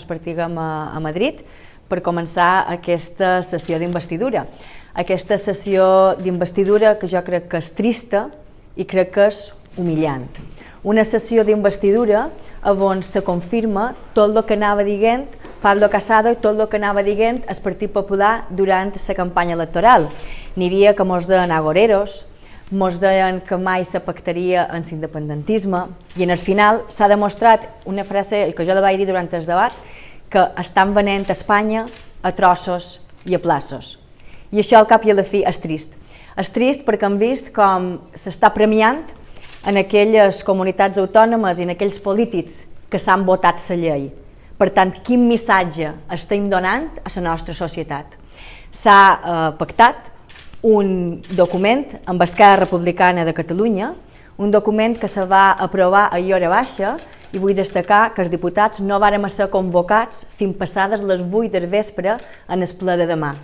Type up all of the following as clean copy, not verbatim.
Partíem a Madrid per començar aquesta sessió d'investidura. Aquesta sessió d'investidura que jo crec que és trista i crec que és humillant. Una sessió d'investidura on se confirma tot el que anava dient Pablo Casado i tot el que anava dient el Partit Popular durant la campanya electoral. N'hi havia que mos deien agoreros, mos deien que mai se pactaria en l'independentisme i en el final s'ha demostrat una frase que jo la vaig dir durant el debat, que estan venent Espanya a trossos i a plaços. I això al cap i a la fi és trist. És trist perquè hem vist com s'està premiant en aquelles comunitats autònomes i en aquells polítics que s'han votat la llei. Per tant, quin missatge estem donant a la nostra societat? S'ha pactat un document amb Esquerra Republicana de Catalunya, un document que se va aprovar a hora baixa i vull destacar que els diputats no vàrem ser convocats fins passades les 8 del vespre en el ple de demà.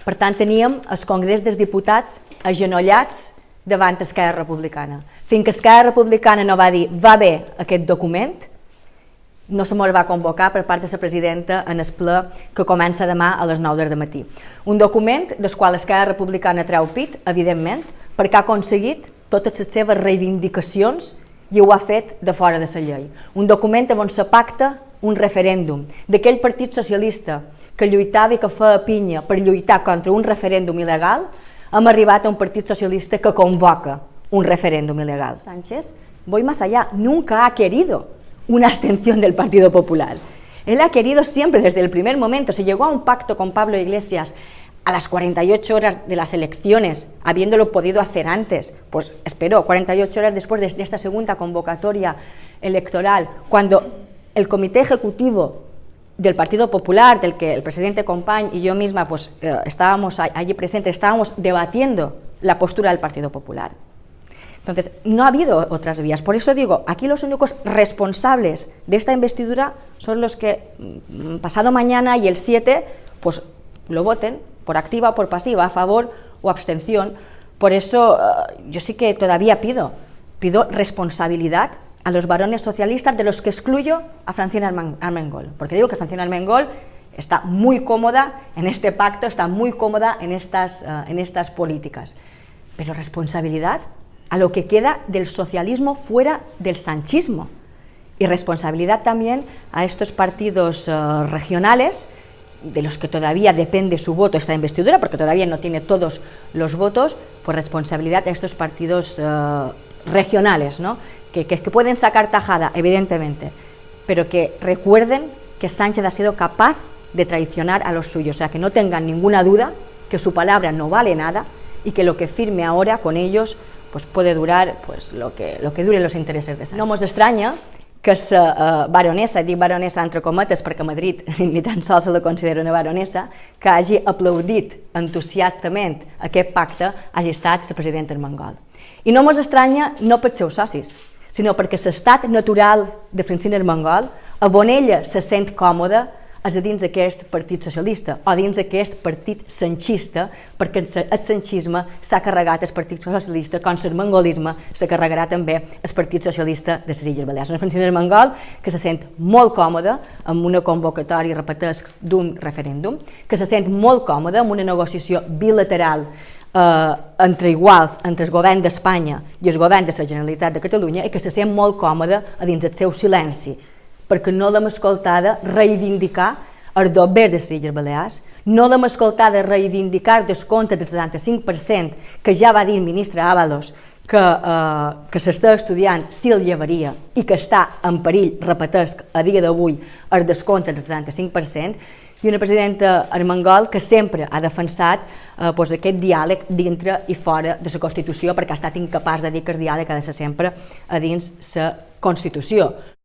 Per tant, teníem el Congrés dels Diputats agenollats davant Esquerra Republicana. Fins que Esquerra Republicana no va dir va bé aquest document, no se mos va convocar per part de la presidenta en el ple que comença demà a les 9 del matí. Un document del qual Esquerra Republicana treu pit, evidentment, perquè ha aconseguit totes les seves reivindicacions i ho ha fet de fora de la llei. Un document on se pacta un referèndum d'aquell partit socialista que lluitava i que feia pinya per lluitar contra un referèndum il·legal, hem arribat a un partit socialista que convoca un referéndum ilegal. Sánchez, voy más allá, nunca ha querido una abstención del Partido Popular. Él ha querido siempre, desde el primer momento, se llegó a un pacto con Pablo Iglesias a las 48 horas de las elecciones, habiéndolo podido hacer antes, pues esperó 48 horas después de esta segunda convocatoria electoral, cuando el Comité Ejecutivo del Partido Popular, del que el presidente Company y yo misma pues, estábamos allí presentes, estábamos debatiendo la postura del Partido Popular. Entonces, no ha habido otras vías. Por eso digo, aquí los únicos responsables de esta investidura son los que pasado mañana y el 7 pues lo voten por activa o por pasiva, a favor o abstención. Por eso yo sí que todavía pido responsabilidad a los varones socialistas, de los que excluyo a Francina Armengol, porque digo que Francina Armengol está muy cómoda en este pacto, está muy cómoda en estas políticas. Pero responsabilidad a lo que queda del socialismo fuera del sanchismo, y responsabilidad también a estos partidos regionales, de los que todavía depende su voto esta investidura, porque todavía no tiene todos los votos, pues responsabilidad a estos partidos regionales, ¿no? que pueden sacar tajada, evidentemente, pero que recuerden que Sánchez ha sido capaz de traicionar a los suyos, o sea, que no tengan ninguna duda que su palabra no vale nada y que lo que firme ahora con ellos pues puede durar pues, lo que duren los intereses de Sánchez. No mos estranya que la baronessa, dic baronessa entre cometes perquè a Madrid ni tan sols se la considera una baronessa, que hagi aplaudit entusiastament aquest pacte, hagi estat la presidenta Armengol. I no mos estranya no pels seus socis, sinó perquè l'estat natural de Francina Armengol, on ella se sent còmoda, és a dins d'aquest partit socialista o dins d'aquest partit sanchista, perquè el sanchisme s'ha carregat el partit socialista, com l'armengolisme se carregarà també el partit socialista de les Illes Balears. Una Francina Armengol que se sent molt còmoda amb una convocatòria, repetesc, d'un referèndum, que se sent molt còmoda amb una negociació bilateral entre iguals, entre el govern d'Espanya i el govern de la Generalitat de Catalunya, i que se sent molt còmoda a dins el seu silenci, perquè no l'hem escoltada reivindicar el dober de les Illes Balears, no l'hem escoltada reivindicar descompte del 75% que ja va dir el ministre Ábalos que s'està estudiant si el llevaria i que està en perill, repetesc, a dia d'avui, el descompte del 75%, i una presidenta Armengol que sempre ha defensat aquest diàleg dintre i fora de la Constitució, perquè ha estat incapaç de dir que el diàleg ha de ser sempre a dins la Constitució.